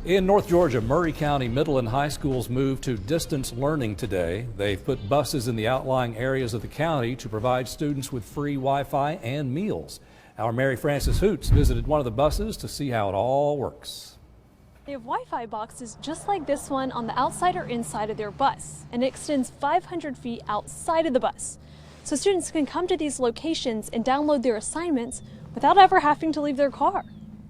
In North Georgia, Maury County middle and high schools moved to distance learning today. They've put buses in the outlying areas of the county to provide students with free Wi-Fi and meals. Our Mary Frances Hoots visited one of the buses to see how it all works. They have Wi-Fi boxes just like this one on the outside or inside of their bus, and it extends 500 feet outside of the bus. So students can come to these locations and download their assignments without ever having to leave their car.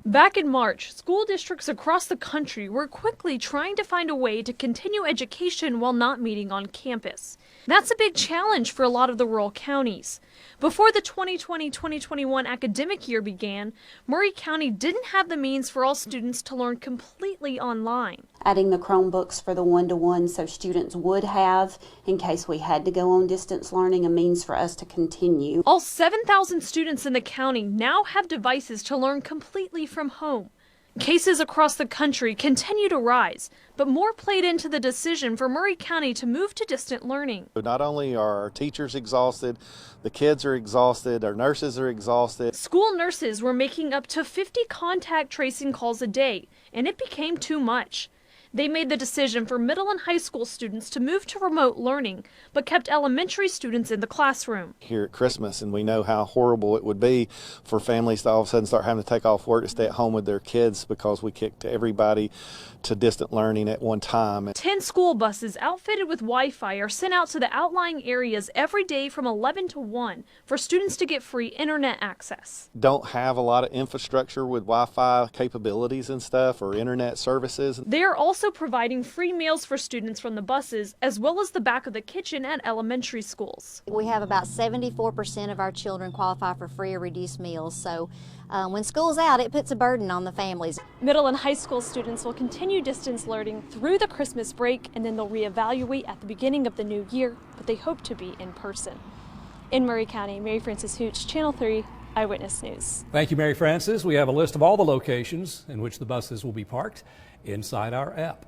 Back in March, school districts across the country were quickly trying to find a way to continue education while not meeting on campus. That's a big challenge for a lot of the rural counties. Before the 2020-2021 academic year began, Maury County didn't have the means for all students to learn completely online. Adding the Chromebooks for the one-to-one so students would have, in case we had to go on distance learning, a means for us to continue. All 7,000 students in the county now have devices to learn completely from home. Cases across the country continue to rise, but more played into the decision for Maury County to move to distant learning. Not only are our teachers exhausted, the kids are exhausted, our nurses are exhausted. School nurses were making up to 50 contact tracing calls a day, and it became too much. They made the decision for middle and high school students to move to remote learning, but kept elementary students in the classroom. Here at Christmas, and we know how horrible it would be for families to all of a sudden start having to take off work to stay at home with their kids because we kicked everybody to distant learning at one time. 10 school buses outfitted with Wi-Fi are sent out to the outlying areas every day from 11 to 1 for students to get free internet access. Don't have a lot of infrastructure with Wi-Fi capabilities and stuff or internet services. They are also providing free meals for students from the buses, as well as the back of the kitchen at elementary schools. We have about 74% of our children qualify for free or reduced meals, so when school's out, it puts a burden on the families. Middle and high school students will continue distance learning through the Christmas break, and then they'll reevaluate at the beginning of the new year, but they hope to be in person. In Maury County, Mary Frances Hoots, Channel 3 Eyewitness News. Thank you, Mary Frances. We have a list of all the locations in which the buses will be parked inside our app.